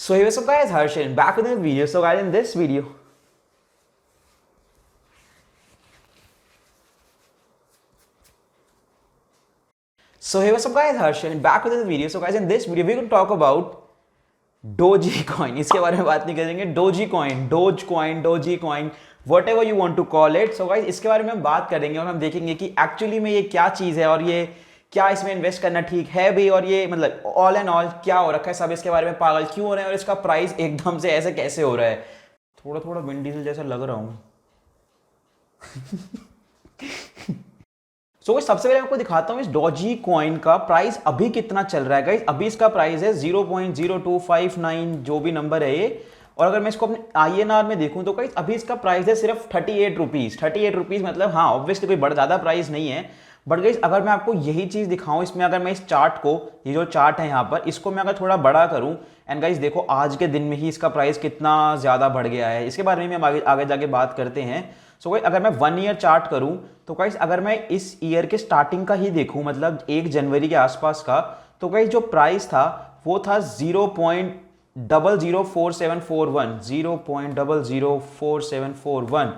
So hey, what's up guys, Harshan back with another video. So guys, in this video So guys, in this video we're going to talk about Doji coin. इसके बारे में बात नहीं करेंगे. Doji coin, whatever you want to call it. So guys, इसके बारे में हम बात करेंगे और हम देखेंगे कि एक्चुअली में ये क्या चीज़ है और ये क्या इसमें इन्वेस्ट करना ठीक है भी, और ये मतलब ऑल एंड ऑल क्या हो रखा है, सब इसके बारे में पागल क्यों हो रहे हैं और इसका प्राइस एकदम से ऐसे कैसे हो रहा है. थोड़ा थोड़ा विंड डीजल जैसा लग रहा हूँ. So, सबसे पहले आपको दिखाता हूँ इस डोजी कॉइन का प्राइस अभी कितना चल रहा है गाइस. अभी इसका प्राइस है 0.0259 जो भी नंबर है ये. और अगर मैं इसको अपने INR में देखूं तो गाइस अभी इसका प्राइस है सिर्फ 38 रुपीज. 38 रुपीज मतलब हाँ ऑब्वियसली कोई बड़ा ज़्यादा प्राइस नहीं है. बट गाइस अगर मैं आपको यही चीज़ दिखाऊं इसमें, अगर मैं इस चार्ट को, ये जो चार्ट है यहाँ पर, इसको मैं अगर थोड़ा बड़ा करूँ एंड गाइस देखो आज के दिन में ही इसका प्राइस कितना ज़्यादा बढ़ गया है. इसके बारे में हम आगे जाके बात करते हैं. सो गाइस अगर मैं 1 ईयर चार्ट करूं तो गाइस अगर मैं इस ईयर के स्टार्टिंग का ही देखूं, मतलब 1 जनवरी के आसपास का, तो गाइस जो प्राइस था वो था 0.004741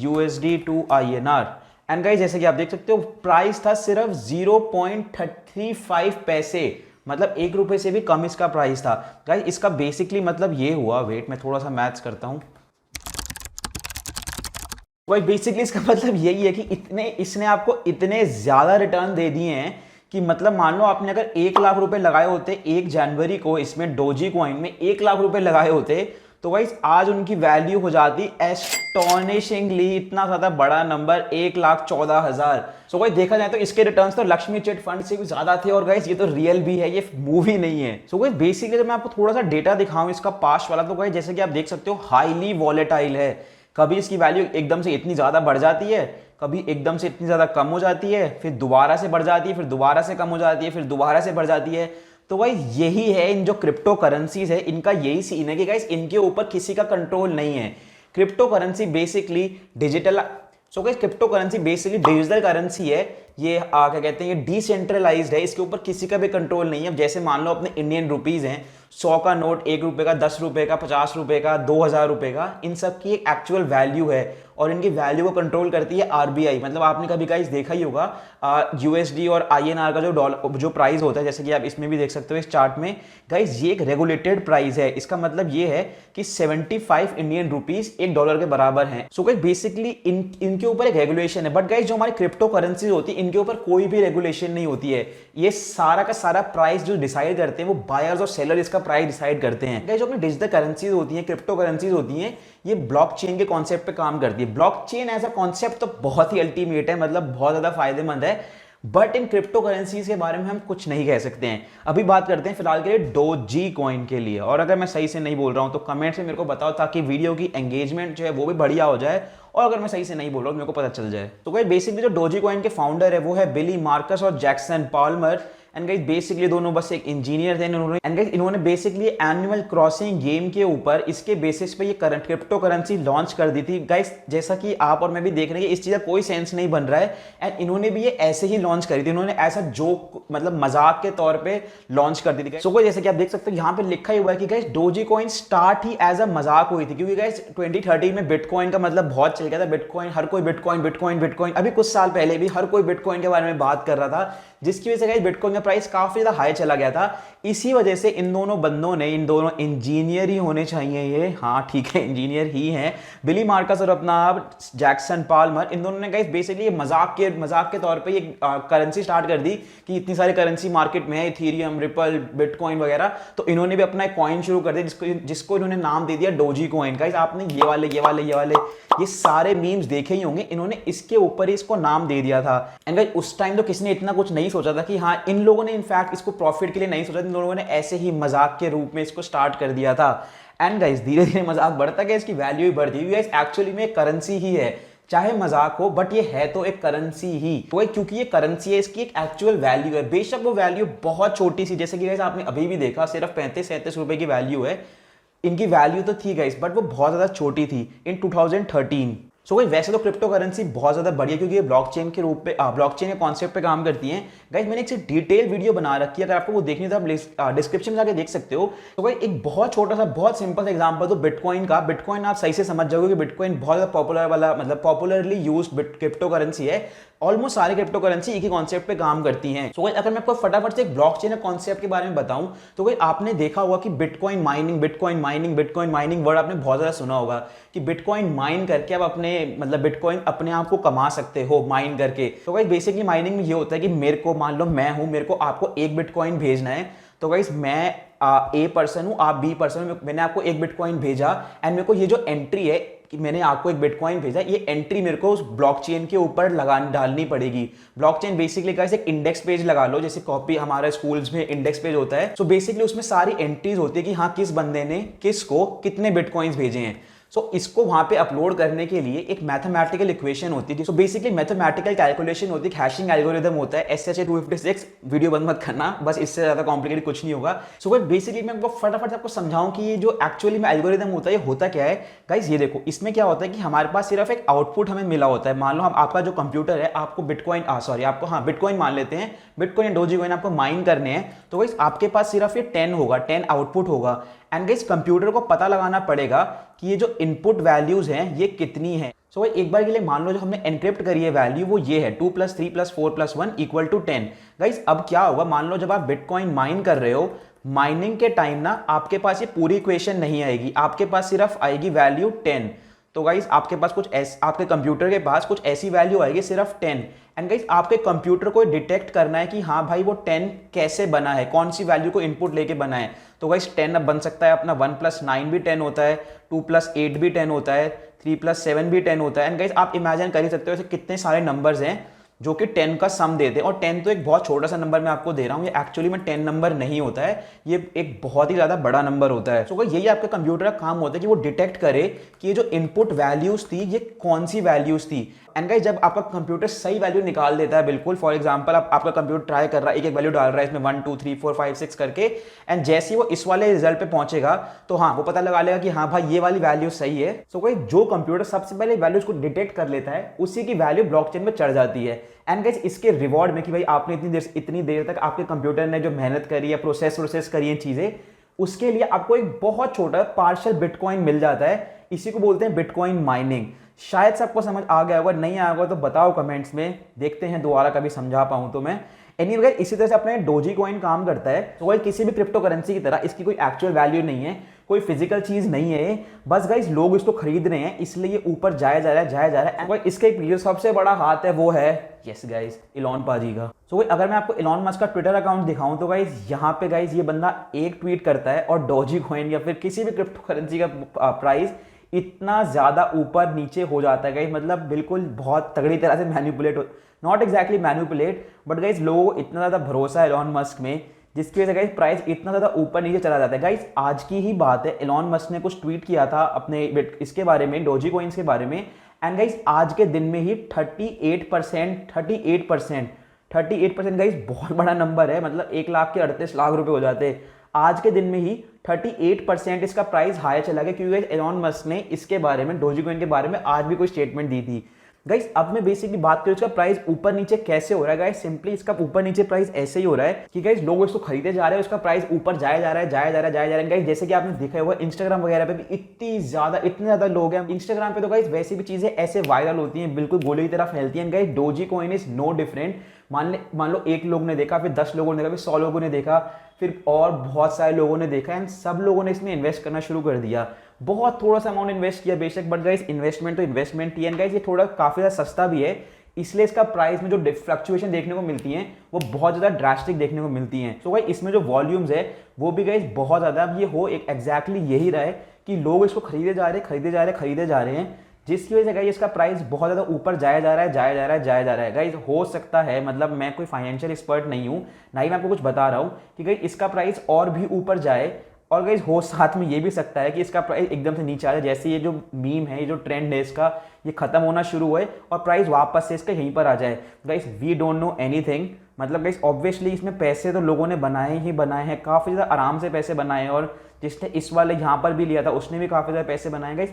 USD to INR. And guys जैसे कि आप देख सकते हो प्राइस था सिर्फ 0.35 पैसे, मतलब 1 रुपए से भी कम इसका प्राइस था. गाइस इसका बेसिकली मतलब ये हुआ, वेट मैं थोड़ा सा मैथ्स करता हूं. वही बेसिकली इसका मतलब यही है कि इसने आपको इतने ज्यादा रिटर्न दे दिए हैं कि मतलब मान लो आपने अगर 1 लाख रुपए लगाए होते 1 जनवरी को इसमें डोजी कॉइन में 1 लाख रुपए लगाए होते तो गाइस आज उनकी वैल्यू हो जाती एस्टोनिशिंगली इतना ज्यादा बड़ा नंबर 1,14,000. सो गाइस देखा जाए तो इसके रिटर्न्स तो लक्ष्मी चिट फंड से भी ज्यादा थे. और गाइस ये तो रियल भी है, ये मूवी नहीं है. सो गाइस बेसिकली जब मैं आपको थोड़ा सा डेटा दिखाऊं इसका पास्ट वाला, तो गाइस जैसे कि आप देख सकते हो हाईली वॉलेटाइल है. कभी इसकी वैल्यू एकदम से इतनी ज़्यादा बढ़ जाती है, कभी एकदम से इतनी ज़्यादा कम हो जाती है, फिर दोबारा से बढ़ जाती है, फिर दोबारा से कम हो जाती है, फिर दोबारा से बढ़ जाती है. तो भाई यही है इन जो क्रिप्टो करेंसीज है, इनका यही सीन है कि गाइस इनके ऊपर किसी का कंट्रोल नहीं है. Crypto currency basically digital crypto currency basically digital currency है. ये क्या कहते हैं, ये डिसेंट्रलाइज्ड है, इसके ऊपर किसी का भी कंट्रोल नहीं है. अब जैसे मान लो अपने इंडियन रुपीज हैं, 100 का नोट, 1 रुपए का, 10 रुपए का, 50 रुपए का, 2000 रुपए का, इन सब की एक एक्चुअल वैल्यू है और इनकी वैल्यू को कंट्रोल करती है RBI. मतलब आपने कभी गाइस देखा ही होगा USD और INR का जो प्राइस होता है, जैसे कि आप इसमें भी देख सकते हो इस चार्ट में. गाइस ये एक रेगुलेटेड प्राइस है. इसका मतलब ये है कि 75 इंडियन रुपीज $1 के बराबर है. सो गाइस बेसिकली इनके ऊपर एक रेगुलेशन है. बट गाइस जो हमारी क्रिप्टो करेंसी होती है इनके ऊपर कोई भी रेगुलेशन नहीं होती है. ये सारा का सारा प्राइस जो डिसाइड करते हैं वो बायर्स और सेलर इसका प्राइस डिसाइड करते हैं. गाइस जो अपनी डिजिटल करेंसीज होती हैं, क्रिप्टो करेंसीज होती हैं, ये ब्लॉकचेन के कॉन्सेप्ट पे काम करती है. ब्लॉकचेन एज अ कॉन्सेप्ट तो बहुत ही अल्टीमेट है, मतलब बहुत ज्यादा फायदेमंद है. बट इन क्रिप्टो करेंसीज के बारे में हम कुछ नहीं कह सकते हैं. अभी बात करते हैं फिलहाल के लिए डोजी कॉइन के लिए. और अगर मैं सही से नहीं बोल रहा हूं तो कमेंट्स में मेरे को बताओ ताकि वीडियो की एंगेजमेंट जो है वो भी बढ़िया हो जाए, और अगर मैं सही से नहीं बोल रहा हूं तो मेरे को पता चल जाए. तो गाइस बेसिकली जो डोजी कॉइन के फाउंडर है वो है बिली मार्कस और Jackson Palmer. And guys basically दोनों बस एक इंजीनियर थे. इन्होंने बेसिकली एनिमल क्रॉसिंग गेम के ऊपर इसके बेसिस पे ये करंट क्रिप्टो करेंसी लॉन्च कर दी थी. गाइस जैसा कि आप और मैं भी देख रहे हैं इस चीज़ का कोई सेंस नहीं बन रहा है, एंड इन्होंने भी ये ऐसे ही लॉन्च करी थी. इन्होंने ऐसा जोक मतलब मजाक के तौर पे लॉन्च कर दी थी. सो जैसे कि आप देख सकते हो यहाँ पे लिखा ही हुआ है कि गाइस डोजी कॉइन स्टार्ट ही एज अ मजाक हुई थी, क्योंकि गाइस 2013 में बिटकॉइन का मतलब बहुत चल गया था. बिटकॉइन, हर कोई बिटकॉइन. अभी कुछ साल पहले भी हर कोई बिटकॉइन के बारे में बात कर रहा था, जिसकी वजह से गाइस बिटकॉइन का प्राइस काफी ज्यादा हाई चला गया था. इसी वजह से इन दोनों बंदों ने, इन दोनों इंजीनियर ही होने चाहिए ये, हाँ ठीक है इंजीनियर ही हैं, बिली मार्कस और अपना जैक्सन पाल्मर, इन दोनों ने गाइस बेसिकली मजाक के तौर पे ये करेंसी स्टार्ट कर दी कि इतनी सारी करेंसी मार्केट में है, इथेरियम, रिपल, बिटकॉइन वगैरह. तो इन्होंने भी अपना एक कॉइन शुरू कर दिया जिसको इन्होंने नाम दे दिया डोजी कॉइन. गाइस आपने ये सारे मीम्स देखे ही होंगे. इन्होंने इसके ऊपर ही इसको नाम दे दिया था. एंड गाइस उस टाइम तो किसी ने इतना कुछ नहीं सोचा था कि हाँ, इन लोगों ने इनफैक्ट इसको प्रॉफिट के लिए नहीं सोचा. इन लोगों ने ऐसे ही मजाक के रूप में इसको स्टार्ट कर दिया था. एंड गाइस धीरे धीरे मजाक बढ़ता गया, इसकी वैल्यू ही बढ़ती हुई. गाइस एक्चुअली में करेंसी ही है, चाहे मजाक हो, बट ये है तो एक करेंसी ही. तो क्योंकि ये करेंसी है इसकी एक एक्चुअल वैल्यू है. बेशक वो वैल्यू बहुत छोटी सी, जैसे कि गाइस आपने अभी भी देखा सिर्फ 35-37 रुपए की वैल्यू है. इनकी वैल्यू तो थी गाइस, बट वो बहुत ज्यादा छोटी थी इन 2013. सो भाई वैसे तो क्रिप्टो करेंसी बहुत ज़्यादा बढ़िया क्योंकि ये ब्लॉकचेन के रूप पे ब्लॉकचेन के कॉन्सेप्ट पे काम करती हैं। गाइस मैंने एक डिटेल वीडियो बना रखी है, अगर आपको वो देखनी है तो आप डिस्क्रिप्शन में जाके देख सकते हो। तो भाई एक बहुत छोटा सा बहुत सिंपल सा एग्जांपल तो बिटकॉइन का। बिटकॉइन आप सही से समझ जाओगे कि बिटकॉइन बहुत ज़्यादा पॉपुलर वाला मतलब पॉपुलरली यूज क्रिप्टो करेंसी है। ऑलमोस्ट सारी क्रिप्टो करेंसी एक ही कॉन्सेप्ट पे काम करती हैं। सो अगर मैं आपको फटाफट से एक ब्लॉकचेन कॉन्सेप्ट के बारे में बताऊं तो भाई आपने देखा होगा कि बिटकॉइन माइनिंग वर्ड आपने बहुत ज़्यादा सुना होगा कि बिटकॉइन माइन करके आप अपने मतलब बिटकॉइन अपने आप को कमा सकते हो माइन करके। तो भाई बेसिकली माइनिंग में ये होता है कि मेरे को मान लो मैं हूं, मेरे को आपको एक बिटकॉइन भेजना है। तो गाइस मैं ए पर्सन हूं, आप बी पर्सन, मैंने आपको एक बिटकॉइन भेजा एंड मेरे को ये जो एंट्री है कि मैंने आपको एक बिटकॉइन भेजा, ये एंट्री मेरे को उस ब्लॉकचेन के ऊपर डालनी पड़ेगी। ब्लॉकचेन बेसिकली गाइस एक इंडेक्स पेज लगा लो, जैसे कॉपी हमारे स्कूल्स में इंडेक्स पेज होता है। सो बेसिकली उसमें सारी एंट्रीज होती है कि हाँ किस बंदे ने किसको कितने बिटकॉइंस भेजे हैं। सो इसको वहां पे अपलोड करने के लिए एक मैथमेटिकल इक्वेशन होती है। सो बेसिकली मैथमेटिकल कैलकुलेशन होती है, हैशिंग एल्गोरिथम होता है SHA-256। वीडियो बंद मत करना, बस इससे ज्यादा कॉम्प्लिकेटेड कुछ नहीं होगा। सो भाई बेसिकली मैं आपको फटाफट आपको समझाऊं कि ये जो एक्चुअली में एल्गोरिथम होता है ये होता क्या है। गाइस ये देखो, इसमें क्या होता है कि हमारे पास सिर्फ एक आउटपुट हमें मिला होता है। मान लो हम आपका जो कंप्यूटर है आपको बिटकॉइन मान लेते हैं, बिटकॉइन डोजीकॉइन आपको माइन करने हैं। तो गाइस आपके पास सिर्फ ये 10 होगा, 10 आउटपुट होगा एंड गाइस कंप्यूटर को पता लगाना पड़ेगा कि ये जो इनपुट वैल्यूज हैं ये कितनी है। सो भाई एक बार के लिए मान लो जो हमने एनक्रिप्ट करी है वैल्यू वो ये है 2 + 3 + 4 + 1 = 10। गाइस अब क्या होगा, मान लो जब आप बिटकॉइन माइन कर रहे हो, माइनिंग के टाइम ना आपके पास ये पूरी इक्वेशन नहीं आएगी, आपके पास सिर्फ आएगी वैल्यू 10। तो गाइस आपके पास आपके कंप्यूटर के पास कुछ ऐसी वैल्यू आएगी सिर्फ 10 एंड गाइस आपके कंप्यूटर को डिटेक्ट करना है कि हाँ भाई वो 10 कैसे बना है, कौन सी वैल्यू को इनपुट लेके बना है। तो गाइस 10 अब बन सकता है अपना 1 + 9 भी 10 होता है, 2 + 8 भी 10 होता है, 3 + 7 भी 10 होता है एंड गाइस आप इमेजिन कर ही सकते हो ऐसे कितने सारे नंबर्स हैं जो कि 10 का सम देते हैं। और 10 तो एक बहुत छोटा सा नंबर मैं आपको दे रहा हूं, ये एक्चुअली में 10 नंबर नहीं होता है, ये एक बहुत ही ज्यादा बड़ा नंबर होता है। तो यही आपका कंप्यूटर का काम होता है कि वो डिटेक्ट करे कि ये जो इनपुट वैल्यूज थी ये कौन सी वैल्यूज थी। एंड गाइस जब आपका कंप्यूटर सही वैल्यू निकाल देता है, बिल्कुल फॉर एग्जांपल आपका कंप्यूटर ट्राई कर रहा है, एक वैल्यू डाल रहा है इसमें 1 2 3 4 5 6 करके एंड जैसे ही वो इस वाले रिजल्ट पे पहुंचेगा तो हाँ वो पता लगा लेगा कि हाँ भाई ये वाली वैल्यू सही है। सो गाइस जो कंप्यूटर सबसे पहले वैल्यूज को डिटेक्ट कर लेता है उसी की वैल्यू ब्लॉकचेन में चढ़ जाती है। एंड गाइस इसके रिवॉर्ड में कि भाई आपने इतनी देर तक आपके कंप्यूटर ने जो मेहनत करी है, प्रोसेस करी है चीजें, उसके लिए आपको एक बहुत छोटा पार्शियल बिटकॉइन मिल जाता है। इसी को बोलते हैं बिटकॉइन माइनिंग। शायद से आपको समझ आ गया होगा, नहीं आया होगा तो बताओ कमेंट्स में, देखते हैं दोबारा कभी समझा पाऊं तो मैं। एनीवे इसी तरह से अपने डोजी कॉइन काम करता है। तो भाई किसी भी क्रिप्टो करेंसी की तरह इसकी कोई एक्चुअल वैल्यू नहीं है, कोई फिजिकल चीज नहीं है, बस गाइस लोग इसको खरीद रहे हैं इसलिए ये ऊपर जाया जा रहा है। इसका एक जो सबसे बड़ा हाथ है वो है यस गाइस इलॉन पाजी का। सो अगर मैं आपको इलॉन मस्क का ट्विटर अकाउंट दिखाऊं तो गाइस यहाँ पे गाइस ये बंदा एक ट्वीट करता है और डोजी कॉइन या फिर किसी भी क्रिप्टो करेंसी का प्राइस इतना ज्यादा ऊपर नीचे हो जाता है गाइस, मतलब बिल्कुल बहुत तगड़ी तरह से manipulate, not exactly manipulate but guys लोगों को इतना ज्यादा भरोसा है एलॉन मस्क में जिसकी वजह से गाइस प्राइस इतना ज्यादा ऊपर नीचे चला जाता है। गाइस आज की ही बात है, एलॉन मस्क ने कुछ ट्वीट किया था अपने इसके बारे में, डोजी कॉइन्स के बारे में एंड गाइस आज के दिन में ही 38% गाइस बहुत बड़ा नंबर है, मतलब 1,38,00,000 रुपए हो जाते हैं। आज के दिन में ही 38% इसका प्राइस हाई चला गया क्योंकि एलॉन मस्क ने इसके बारे में, डोजी कॉइन के बारे में आज भी कोई स्टेटमेंट दी थी। गाइस अब मैं बेसिकली बात करूं इसका प्राइस ऊपर नीचे कैसे हो रहा है। गाइस सिंपली इसका ऊपर नीचे प्राइस ऐसे ही हो रहा है कि गाइस लोग इसको खरीदे जा रहे हैं, उसका प्राइस ऊपर जाया जा रहा है। गाइस जैसे कि आपने देखा होगा इंस्टाग्राम वगैरह पे भी इतने ज्यादा लोग हैं। इंस्टाग्राम पे तो गाइस वैसे भी चीजें ऐसे वायरल होती हैं, बिल्कुल गोले की तरह फैलती हैं। Guys Dogecoin is no different. मान लो एक लोग ने देखा, फिर 10 लोगों ने देखा, फिर 100 लोगों ने देखा, फिर और बहुत सारे लोगों ने देखा एंड सब लोगों ने इसमें इन्वेस्ट करना शुरू कर दिया। बहुत थोड़ा सा अमाउंट इन्वेस्ट किया बेशक, बट गाइस इन्वेस्टमेंट तो इन्वेस्टमेंट ही है। गाइस ये थोड़ा काफी ज्यादा सस्ता भी है, इसलिए इसका प्राइस में जो फ्लक्चुएशन देखने को मिलती हैं वो बहुत ज्यादा ड्रास्टिक देखने को मिलती हैं। सो गाइस इसमें जो वॉल्यूम्स है वो भी गाइस बहुत ज्यादा, अब ये हो एग्जैक्टली यही रहा है कि लोग इसको खरीदे जा रहे हैं जिसकी वजह से गाइस इसका प्राइस बहुत ज्यादा ऊपर जाया जा रहा है। गाइस हो सकता है, मतलब मैं कोई फाइनेंशियल एक्सपर्ट नहीं हूं, ना ही मैं आपको कुछ बता रहा हूं कि गाइस इसका प्राइस और भी ऊपर जाए और गाइस हो साथ में ये भी सकता है कि इसका प्राइस एकदम से नीचे आ जाए, जैसे ये जो मीम है, ये जो ट्रेंड है इसका, ये खत्म होना शुरू हुए और प्राइस वापस से इसका यहीं पर आ जाए। Guys we don't know anything, मतलब गाइस ऑब्वियसली इसमें पैसे तो लोगों ने बनाए हैं, काफी ज्यादा आराम से पैसे बनाए और जिसने इस वाले यहाँ पर भी लिया था उसने भी काफी ज्यादा पैसे बनाए। गाइस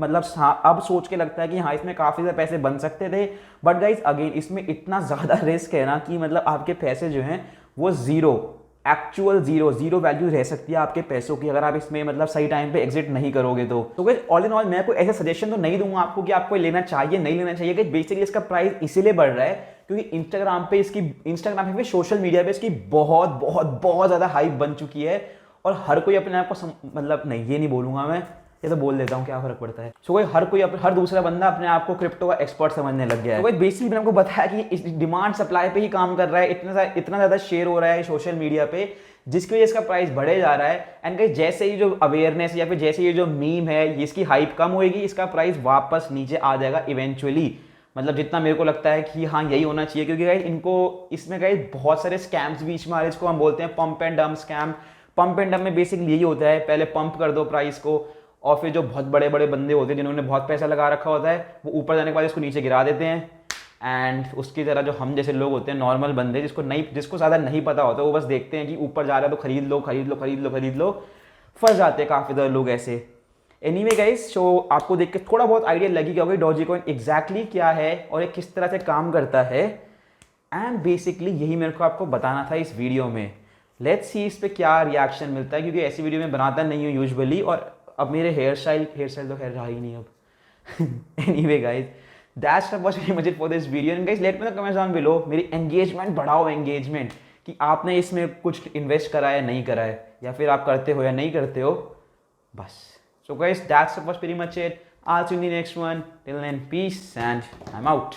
मतलब हाँ, अब सोच के लगता है कि हाँ इसमें काफ़ी ज़्यादा पैसे बन सकते थे, बट गाइज अगेन इसमें इतना ज़्यादा रिस्क है ना कि मतलब आपके पैसे जो हैं वो ज़ीरो, एक्चुअल ज़ीरो वैल्यू रह सकती है आपके पैसों की अगर आप इसमें मतलब सही टाइम पे एग्जिट नहीं करोगे तो गाइस ऑल इन ऑल मैं कोई ऐसा सजेशन तो नहीं दूंगा आपको कि आपको लेना चाहिए नहीं लेना चाहिए, कि बेसिकली इसका प्राइस इसीलिए बढ़ रहा है क्योंकि इंस्टाग्राम पे सोशल मीडिया पे इसकी बहुत बहुत बहुत ज़्यादा हाइप बन चुकी है और हर कोई अपने आप को मतलब नहीं, ये नहीं बोलूंगा मैं, ये तो बोल देता हूँ, क्या फर्क पड़ता है। सो हर दूसरा बंदा अपने आप को क्रिप्टो का एक्सपर्ट समझने लग गया है। तो बेसिकली मैंने आपको बताया कि इस डिमांड सप्लाई पे ही काम कर रहा है, इतना ज़्यादा शेयर हो रहा है सोशल मीडिया पे जिसकी वजह से इसका प्राइस बढ़े जा रहा है। एंड गाइस जैसे ही जो अवेयरनेस या फिर जैसे ये जो मीम है इसकी हाइप कम होएगी, इसका प्राइस वापस नीचे आ जाएगा इवेंचुअली। मतलब जितना मेरे को लगता है कि हाँ यही होना चाहिए, क्योंकि गाइस इनको इसमें गाइस बहुत सारे स्कैम्स बीच में आ रहे हैं, इसको हम बोलते हैं pump and dump scam. Pump and dump में बेसिकली यही होता है, पहले पंप कर दो प्राइस को और फिर जो बहुत बड़े बड़े बंदे होते हैं जिन्होंने बहुत पैसा लगा रखा होता है वो ऊपर जाने के बाद इसको नीचे गिरा देते हैं। एंड उसकी तरह जो हम जैसे लोग होते हैं नॉर्मल बंदे जिसको ज़्यादा नहीं पता होता वो बस देखते हैं कि ऊपर जा रहा है तो खरीद लो खरीद लो खरीद लो खरीद लो, फंस जाते हैं काफ़ी ज़्यादा लोग ऐसे। एनीवे गाइस, सो आपको देख के थोड़ा बहुत आइडिया लगी क्या होगी डॉजी कॉइन एग्जैक्टली क्या है और ये किस तरह से काम करता है। एंड बेसिकली यही मेरे को आपको बताना था इस वीडियो में। लेट्स सी इस पर क्या रिएक्शन मिलता है, क्योंकि ऐसी वीडियो में बनाता नहीं हूँ यूजुअली, और अब मेरे हेयर स्टाइल तो खैर रहा ही नहीं अब। Anyway guys, that's what was मुझे for this video. And guys let me know comments down below, मेरी एंगेजमेंट बढ़ाओ, एंगेजमेंट कि आपने इसमें कुछ इन्वेस्ट करा है नहीं करा है, या फिर आप करते हो या नहीं करते हो बस। So guys that's was very much it, I'll see you in the next one. Till then, peace and I'm out.